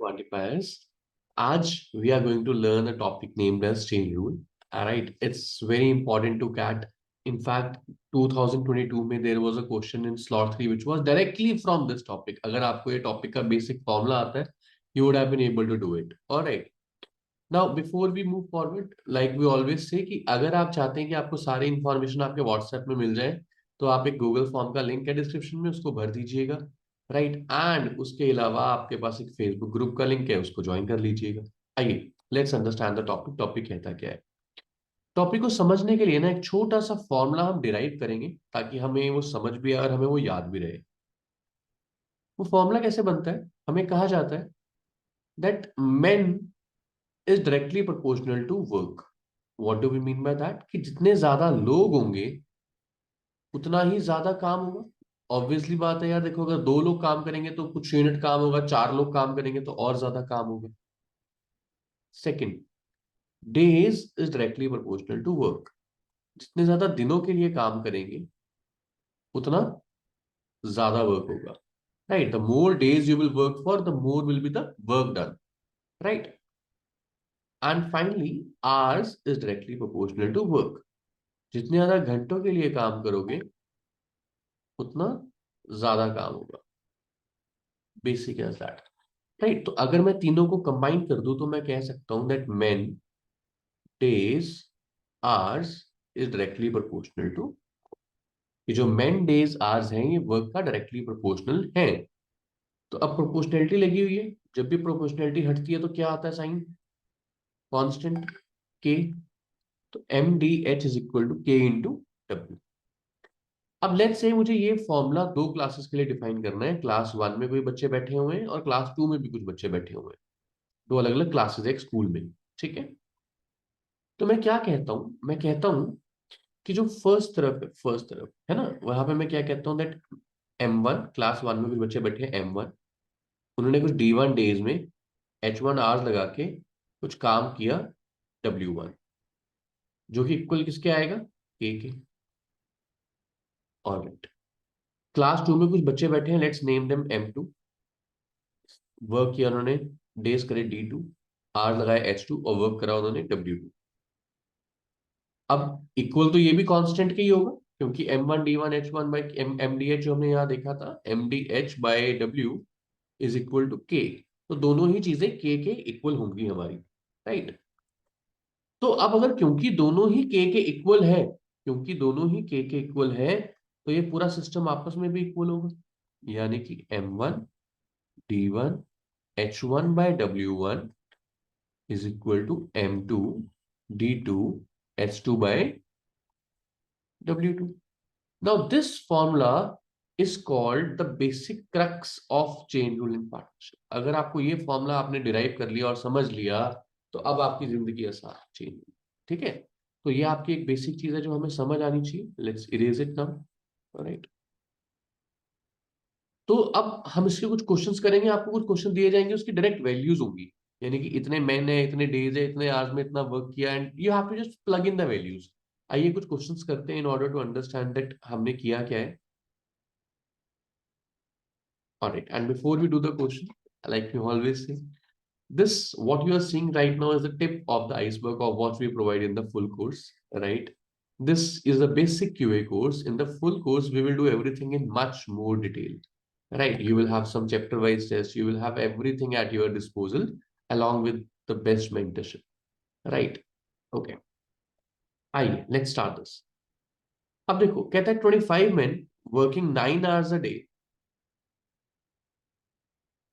quantifiers. आज we are going to learn a topic named as chain rule. Alright, it's very important to get. In fact, 2022 में there was a question in slot 3 which was directly from this topic. अगर आपको ये topic का basic formula आता है, you would have been able to do it. Alright. Now before we move forward, like we always say कि अगर आप चाहते हैं कि आपको सारी इंफॉर्मेशन आपके व्हाट्सएप में मिल जाए, तो आप एक गूगल फॉर्म का लिंक है डिस्क्रिप्शन में, उसको भर दीजिएगा। राइट, एंड उसके अलावा आपके पास एक फेसबुक ग्रुप का लिंक है, उसको ज्वाइन कर लीजिएगा। आइए let's understand the topic. Topic कहता क्या है? टॉपिक को समझने के लिए ना एक छोटा सा फॉर्मूला हम डिराइव करेंगे, ताकि हमें वो समझ भी आए और हमें वो याद भी रहे। वो फॉर्मूला कैसे बनता है? हमें कहा जाता है that men is directly proportional to work. What do we mean by that? कि जितने ज्यादा लोग होंगे उतना ही ज्यादा काम होगा। ऑब्वियसली बात है यार, देखो अगर दो लोग काम करेंगे तो कुछ यूनिट काम होगा, चार लोग काम करेंगे तो और ज्यादा काम होगा। Second, days is directly proportional to work. जितने ज्यादा दिनों के लिए काम करेंगे उतना ज्यादा वर्क होगा। Right, the more days you will work for, the more will be the work done. Right, and finally hours is directly proportional to work. जितने ज्यादा घंटों के लिए काम करोगे उतना ज्यादा काम होगा। Basic as that. राइट, तो अगर मैं तीनों को कंबाइन कर दूं तो मैं कह सकता हूं that men days hours is directly proportional to. ये जो मेन डेज आवर्स हैं ये वर्क का डायरेक्टली प्रोपोर्शनल है। तो अब प्रोपोर्शनैलिटी लगी हुई है, जब भी प्रोपोर्शनैलिटी हटती है तो क्या आता है साइन? Constant K. तो M D H is equal to K into W. अब लेट्स से मुझे ये फॉर्मूला दो क्लासेस के लिए डिफाइन करना है। क्लास 1 में कोई बच्चे बैठे हुए हैं और क्लास 2 में भी कुछ बच्चे बैठे हुए हैं। दो अलग अलग क्लासेस एक स्कूल में। ठीक है, तो मैं क्या कहता हूं? मैं कहता हूं कि जो फर्स्ट तरफ है ना, वहां पे मैं क्या कहता हूँ दैट M1, क्लास 1 में कुछ बच्चे बैठे हैं M1, उन्होंने कुछ D1 डेज में H1 आवर्स लगा के कुछ काम किया W1, जो कि इक्वल किसके आएगा? के। ऑलराइट, क्लास 2 में कुछ बच्चे बैठे हैं, let's name them M2। Work किया उन्होंने, डेज करे D2, आवर्स लगाए H2 और वर्क करा उन्होंने W2। अब इक्वल तो ये भी कांस्टेंट के ही होगा, क्योंकि M1 D1 H1 by MDH जो हमने यहाँ देखा था, MDH by W is equal to K. तो दोनों ही चीजें के इक्वल होंगी हमारी। राइट, तो अब अगर क्योंकि दोनों ही के इक्वल है, क्योंकि दोनों ही के इक्वल है, तो ये पूरा सिस्टम आपस में भी इक्वल होगा। यानी कि M1 D1 H1 by W1 is equal to M2 D2 H2 by W2। Now, this formula is called the basic crux of chain rule in partnership. अगर आपको ये फॉर्मूला आपने डिराइव कर लिया और समझ लिया, तो अब आपकी जिंदगी आसान है। चेन रूल, ठीक है? तो ये आपकी एक बेसिक चीज है जो हमें समझ आनी चाहिए। Let's erase it now. Right, तो अब हम इसके कुछ क्वेश्चंस करेंगे। आपको कुछ क्वेश्चन दिए जाएंगे, उसकी डायरेक्ट वैल्यूज होंगी। यानी कि इतने मैन है, इतने डेज है, इतने आवर्स में इतना वर्क किया, and you have to just plug in the values. आइए कुछ क्वेश्चंस करते हैं in order to understand that हमने किया क्या है। All right, and before we do the question, like you always say, this what you are seeing right now is the tip of the iceberg of what we provide in the full course, right? This is a basic QA course. In the full course, we will do everything in much more detail, right? You will have some chapter-wise tests. You will have everything at your disposal along with the best mentorship, right? Okay. आइए, let's start this. अब देखो, कहता है 25 men working 9 hours a day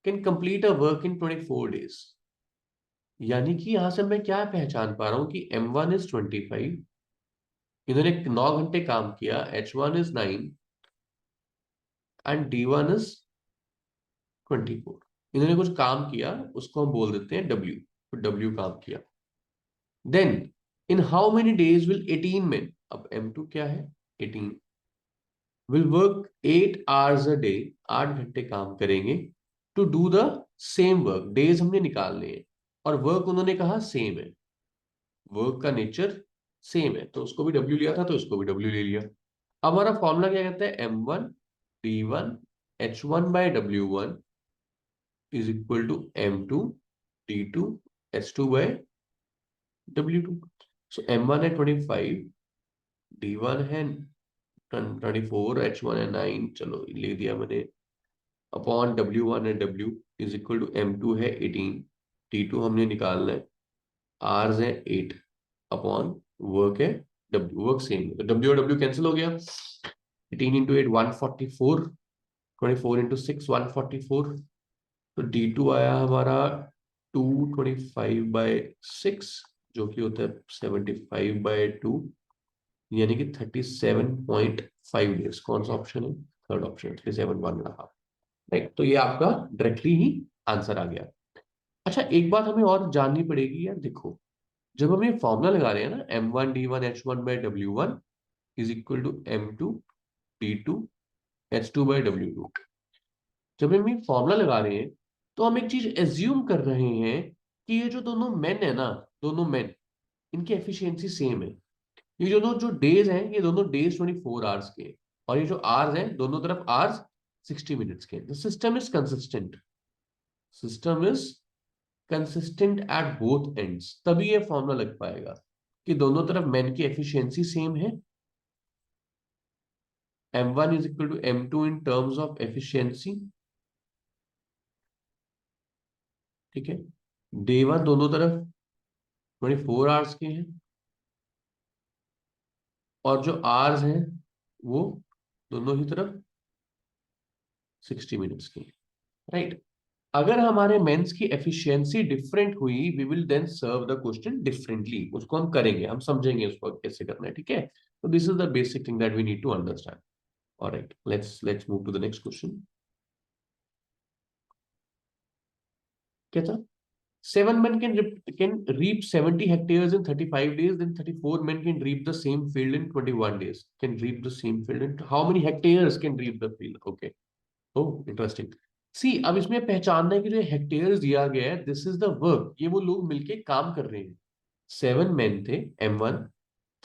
can complete a work in 24 days. यानी कि यहां से मैं क्या पहचान पा रहा हूं कि M1 इज 25, इन्होंने 9 घंटे काम किया, H1 is 9 and D1 is 24। इन्होंने कुछ काम किया, उसको हम बोल देते हैं W। तो W काम किया। Then in how many days will 18 men, अब M2 क्या है? 18 will work 8 hours a day, 8 घंटे काम करेंगे to do the same work. Days हमने निकालने हैं और वर्क उन्होंने कहा सेम है, वर्क का नेचर सेम है, तो उसको भी W लिया था तो इसको भी W ले लिया। अब हमारा फॉर्मूला क्या कहता है? M1 D1 H1 by W1 is equal to M2 D2 H2 by W2। So M1 है 25, D1 है 24, H1 है 9, चलो ले दिया मैंने, अपॉन W1 है W is equal to M2 है 18, T2 हमने निकालना है, Rs है 8, अपॉन वर्क है W, वर्क सेम है तो W और W कैंसिल हो गया, 18 इंटू 8 144, 24 इंटू 6 144, तो D2 आया हमारा 225/6 जो कि होता है 75/2, यानी कि 37.5 डेज। कौन सा ऑप्शन है? Third option, 37.5। राइट, तो ये आपका डायरेक्टली ही आंसर आ गया। अच्छा, एक बात हमें और जाननी पड़ेगी यार, देखो जब हम ये फॉर्मूला लगा रहे हैं ना, M1 D1 H1 by W1 is equal to M2 D2 H2 by W2, जब हम ये फॉर्मूला लगा रहे हैं तो हम एक चीज एज्यूम कर रहे हैं कि ये जो दोनों मेन है ना, दोनों मेन, इनकी एफिशिएंसी सेम है। ये जो दोनों जो डेज हैं, ये दोनों डेज 24 आवर्स के हैं, और ये जो आवर्स हैं दोनों तरफ आवर्स 60 मिनट्स के। The system is consistent, system is consistent at both ends, तभी ये फॉर्मूला लग पाएगा कि दोनों तरफ मेन की एफिशिएंसी सेम है। M1 is equal to M2 in terms of efficiency, ठीक है। डे वन दोनों तरफ 24 आवर्स के हैं, और जो आवर्स हैं वो दोनों ही तरफ 60 मिनट्स के हैं। राइट, अगर हमारे मेंस की एफिशिएंसी डिफरेंट हुई, we will then serve the question differently, उसको हम करेंगे, हम समझेंगे उसको कैसे करना है, ठीक है। तो this is the basic thing that we need to understand. Alright, let's move to the next question. क्या था? 7 men can reap 70 hectares in 35 days. Then 34 men can reap the same field in 21 days. Can reap the same field in how many hectares can reap the field? Okay. Oh, interesting. सी, अब इसमें पहचानना है कि जो hectares दिया गया है, this is the work, ये वो लोग मिलके काम कर रहे हैं। 7 men थे, M1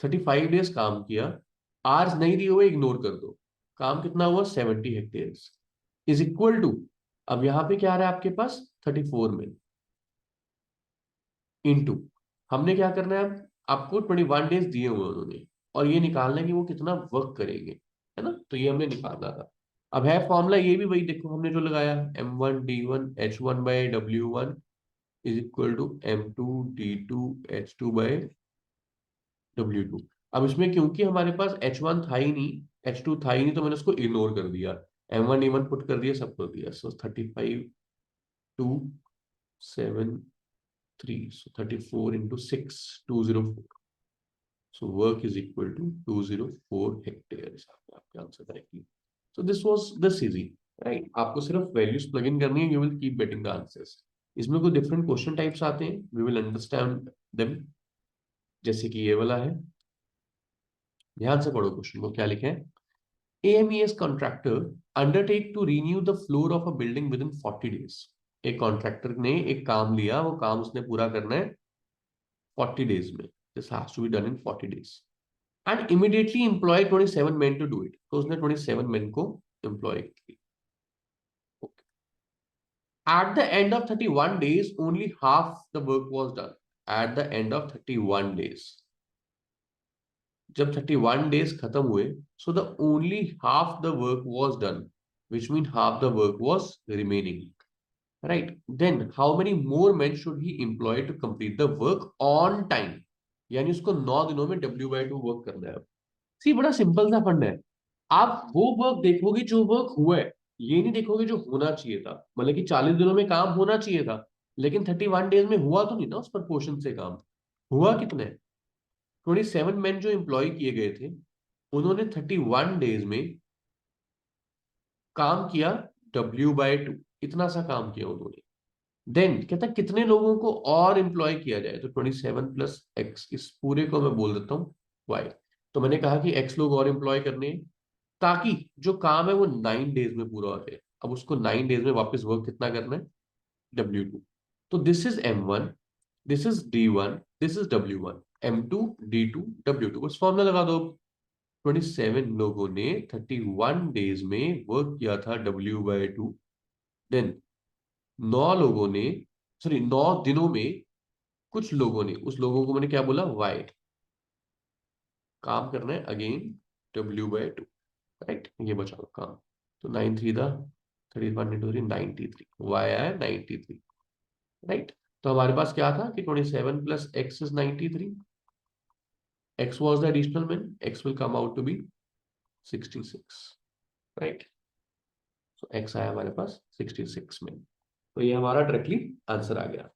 35 डेज काम किया, आवर्स नहीं दिए हुए इग्नोर कर दो, काम कितना हुआ 70 हेक्टेयर्स, इज इक्वल टू, अब यहां पे क्या आ रहा है आपके पास 34 men इनटू, हमने क्या करना है, अब आपको 21 डेज दिए हुए उन्होंने, और ये निकालना है कि वो कितना वर्क करेंगे, है ना, तो ये हमने निकालना था। अब है फॉर्मूला ये भी वही, देखो हमने जो लगाया, M1 D1 H1 by W1 is equal to M2 D2 H2 by W2। अब इसमें क्योंकि हमारे पास H1 था ही नहीं, H2 था ही नहीं, तो मैंने उसको इग्नोर कर दिया, M1 D1 पुट कर दिया, सब कर दिया, सो 35 2 7 3, so 34 into 6 204, so work is equal to 204 hectares। आपका answer correctly, so this was this easy, right? आपको सिर्फ वैल्यूज प्लग इन करनी है, you will keep getting the answers। इसमें कोई डिफरेंट क्वेश्चन टाइप्स आते हैं, we will understand them, जैसे कि ये वाला है, ध्यान से पढ़ो क्वेश्चन को, क्या लिखे हैं। AMES contractor undertake to renew the floor of a building within 40 days। एक कॉन्ट्रैक्टर ने एक काम लिया, वो काम उसने पूरा करना है 40 डेज में, this has to be done in 40 days, and immediately employ 27 men to do it, तो उसने 27 men को एम्प्लॉय किया। At the end of 31 days only half the work was done. At the end of 31 days, जब 31 days खत्म हुए, so the only half the work was done, which mean half the work was remaining. Right. Then how many more men should he employ to complete the work on time? यानी उसको 9 दिनों में W/2 work करना है। सी, बड़ा simple सा fund है, आप वो वर्क देखोगे जो वर्क हुआ है, ये नहीं देखोगे जो होना चाहिए था, मतलब कि 40 दिनों में काम होना चाहिए था, लेकिन 31 डेज में हुआ तो नहीं ना, उस पर पोर्शन से काम हुआ कितने, 27 men जो एम्प्लॉय किए गए थे, उन्होंने 31 डेज में काम किया W/2, इतना सा काम किया उन्होंने। देन कहता है कितने लोगों को और एम्प्लॉय किया जाए, तो 27 प्लस एक्स, इस पूरे को मैं बोल देता हूँ वाई। तो मैंने कहा कि एक्स लोग और एम्प्लॉय करने हैं, ताकि जो काम है वो 9 डेज में पूरा हो जाए। अब उसको 9 डेज में वापस वर्क कितना करना है, W2। तो this is M1, this is D1, this is W1, M2 D2 W2, बस फॉर्मूला लगा दो। 27 लोगों ने 31 डेज में वर्क किया था W/2, देन 9 लोगों ने, सॉरी 9 दिनों में कुछ लोगों ने, उस लोगों को मैंने क्या बोला, वाई, काम करना है अगेन W/2, राइट, ये बचा लो काम। तो 9×3 = 31, 2 3 वाई आया 93, राइट। तो हमारे पास क्या था कि 27 + x is 93, x was the additional min, x will come out to be 66, right. तो x आया हमारे पास 66 min। तो ये हमारा डायरेक्टली आंसर आ गया।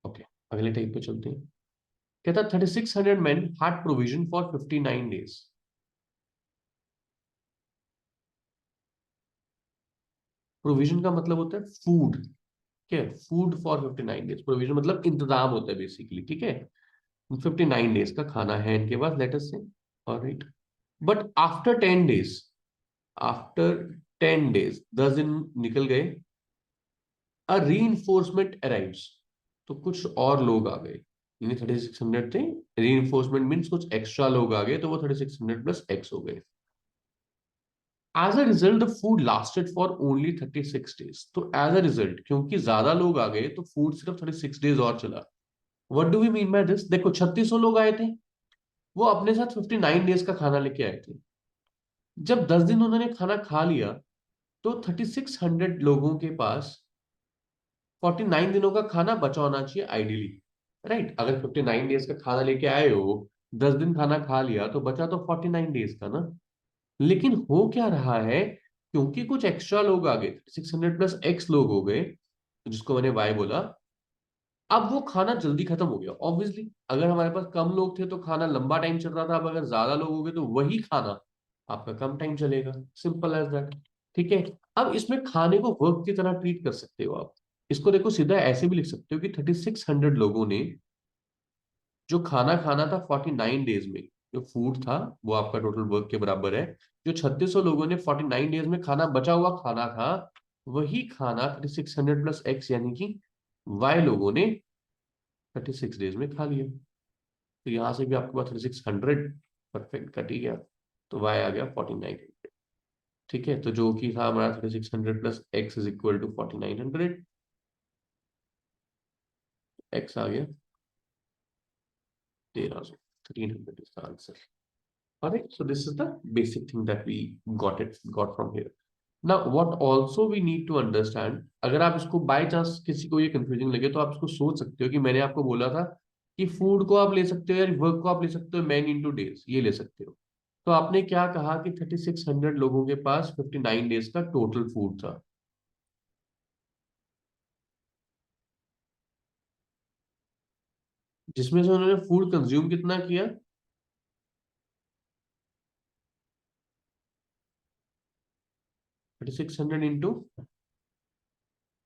ओके, अगले टाइप पे चलते हैं। कहता 3600 men had provision for 59 days। Provision का मतलब होता है फूड, ठीक है, फूड फॉर 59 डेज, प्रोविजन मतलब इंतजाम होता है बेसिकली, ठीक है। 59 डेज का खाना है इनके पास, लेट अस से, alright. But after 10 days, after 10 days, 10 दिन निकल गए, अ री इन्फोर्समेंट अराइव्स, तो कुछ और लोग आ गए, यानी 3600 थे, री इन्फोर्समेंट मीन्स कुछ एक्स्ट्रा लोग आ गए, तो वो 3600 + x हो गए। As a result the food lasted for only 36 days, तो एज अ रिजल्ट क्योंकि ज्यादा लोग आ गए तो फूड सिर्फ 36 डेज और चला। What do we mean by this? देखो 3600 लोग आए थे, वो अपने साथ 59 डेज का खाना लेके आए थे। जब 10 दिन उन्होंने खाना खा लिया, तो 3600 लोगों के पास 49 दिनों का खाना बचा होना चाहिए आइडियली, राइट। अगर 59 डेज का खाना लेके आए हो, 10 दिन खाना खा लिया, तो बचा तो 49 डेज का ना। लेकिन हो क्या रहा है, क्योंकि कुछ एक्स्ट्रा लोग आ गए, 600 + x लोग हो गए, जिसको मैंने y बोला, अब वो खाना जल्दी खत्म हो गया। ऑब्वियसली अगर हमारे पास कम लोग थे तो खाना लंबा टाइम चल रहा था, अब अगर ज्यादा लोग हो गए तो वही खाना आपका कम टाइम चलेगा, सिंपल एज दैट, ठीक है। अब इसमें खाने को वर्क की तरह ट्रीट कर सकते हो आप। इसको देखो सीधा ऐसे भी लिख सकते हो कि 3600 लोगों ने जो खाना खाना था 49 डेज में, जो फूड था वो आपका टोटल वर्क के बराबर है। जो 3600 लोगों ने 49 डेज में खाना बचा हुआ खाना था, वही खाना 3600 + x यानी कि y लोगों ने 36 डेज में खा लिया। तो यहां से भी आपके पास 3600 परफेक्ट कट ही गया, तो y आ गया 4900, ठीक है। तो जो कि था हमारा 3600 + x = 4900, x आ गया 1300, 1300 is the answer. Alright, so this is the basic thing that we got from here. Now, what also we need to understand, अगर आप इसको बाय चांस किसी को ये कंफ्यूजिंग लगे, तो आप इसको सोच सकते हो कि मैंने आपको बोला था कि फूड को आप ले सकते हो या वर्क को आप ले सकते हो मैन इंटू डेज, ये ले सकते हो। तो आपने क्या कहा कि 3600 लोगों के पास 59 डेज का टोटल फूड था, जिसमें से उन्होंने फूड कंज्यूम कितना किया, 3600 इंटू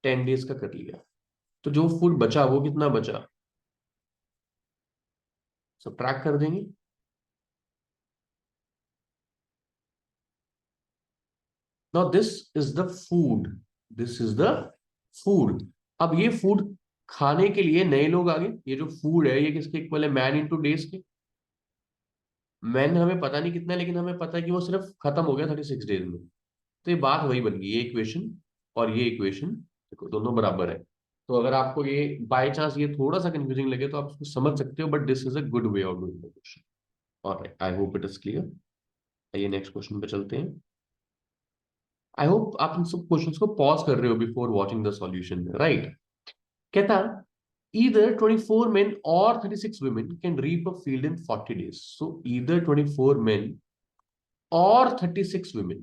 10 डेज का कर लिया। तो जो फूड बचा वो कितना बचा, सब्ट्रैक्ट कर देंगे। Now this is the food, this is the food. अब ये फूड खाने के लिए नए लोग आ गए, ये जो फूड है ये किसके इक्वल है, मैन इंटू डेज के। मैन हमें पता नहीं कितना है, लेकिन हमें पता है कि वो सिर्फ खत्म हो गया 36 डेज में। तो ये बात वही बन गई, ये इक्वेशन और ये इक्वेशन देखो दोनों बराबर है। तो अगर आपको ये बाय चांस ये थोड़ा सा कंफ्यूजिंग लगे तो आप इसको समझ सकते हो, but this is a good way of doing the question. Alright, I hope it is clear. आइए नेक्स्ट क्वेश्चन पे चलते हैं। आई होप आप इन सब क्वेश्चंस को पॉज कर रहे हो before watching the solution, right. कहता either 24 men or 36 women can reap a field in 40 days. So either 24 men or 36 women।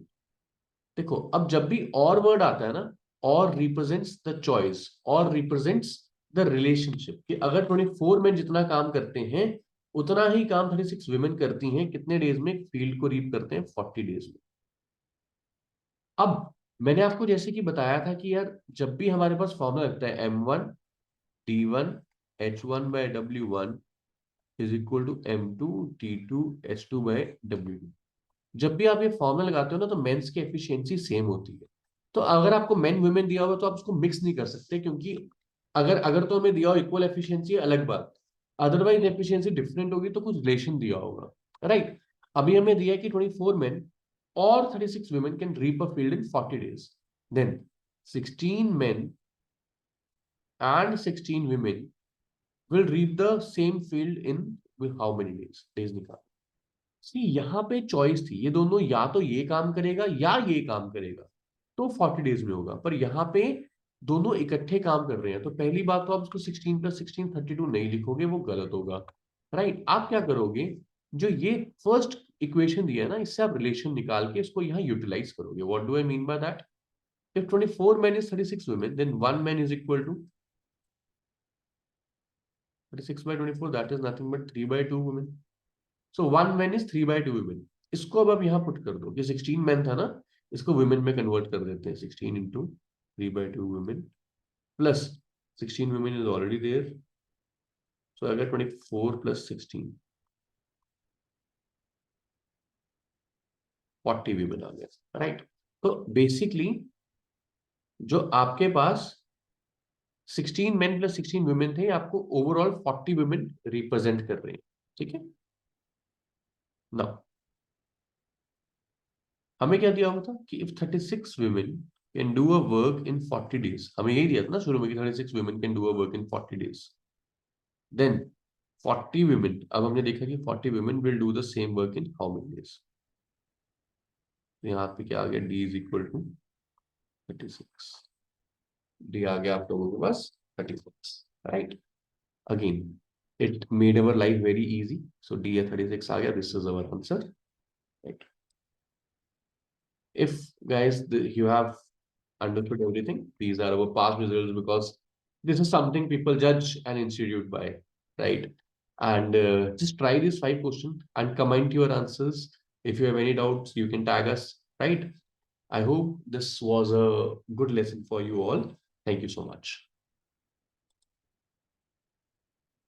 देखो अब जब भी और वर्ड आता है ना, और रिप्रेजेंट्स द चॉइस, और रिप्रेजेंट्स द रिलेशनशिप, कि अगर 24 men जितना काम करते हैं उतना ही काम 36 women करती हैं, कितने डेज में, फील्ड को रीप करते हैं 40 डेज में। अब मैंने आपको जैसे कि बताया था कि यार जब भी हमारे पास फॉर्मूला लगता है M1 D1 H1/W1 = M2 T2 H2/W2, जब भी आप ये फॉर्मूला लगाते हो ना, तो मेंस की एफिशिएंसी सेम होती है। तो अगर आपको मेन वुमेन दिया हुआ तो आप उसको मिक्स नहीं कर सकते, क्योंकि अगर अगर तो हमें दिया हो इक्वल एफिशिएंसी अलग बात, अदरवाइज एफिशिएंसी डिफरेंट होगी तो कुछ रिलेशन दिया होगा, राइट। अभी हमें दिया कि 24 men or 36 women can reap a field in 40 days. Then 16 men and 16 women will reap the same field in with how many days? Days निकाल। सी यहाँ पे चॉइस थी, ये दोनों या तो ये काम करेगा या ये काम करेगा, तो 40 डेज में होगा। पर यहाँ पे दोनों इकट्ठे काम कर रहे हैं, तो पहली बात तो आप उसको 16 + 16 32 नहीं लिखोगे, वो गलत होगा। राइट, आप क्या करोगे, जो ये फर्स्ट इक्वेशन दिया है ना, इससे आप रिलेशन निकाल के इसको यहाँ यूटिलाइज करोगे। What do I mean by that? If 24 men is 36 women, then 1 man is equal to 36/24, that is nothing but 3/2 women. So 1 man is 3/2 women। इसको अब आप यहाँ पुट कर दो कि 16 मैन था ना, इसको women में कन्वर्ट कर देते हैं, 16 into 3/2 women plus 16 women is already there, so I get 24 plus 16, 40 women आ गया। राइट, तो बेसिकली जो आपके पास 16 men plus 16 women थे, आपको ओवरऑल 40 women रिप्रेजेंट कर रहे हैं। ठीक है ना, हमें क्या दिया हुआ था कि if 36 women can do a work in 40 days, हमें यही दिया था ना शुरू में कि 36 women can do a work in 40 days, then 40 women, अब हमने देखा कि 40 women will do the same work in how many days। तो यहाँ पे क्या आ गया, d is equal to 36, d आ गया आप लोगों के पास 36। Right, again it made our life very easy, so d या 36 आ गया, this is our answer. Right, if guys you have understood everything, these are our past results, because this is something people judge an institute by, right? And just try these 5 questions and comment your answers. If you have any doubts, you can tag us, right? I hope this was a good lesson for you all. Thank you so much.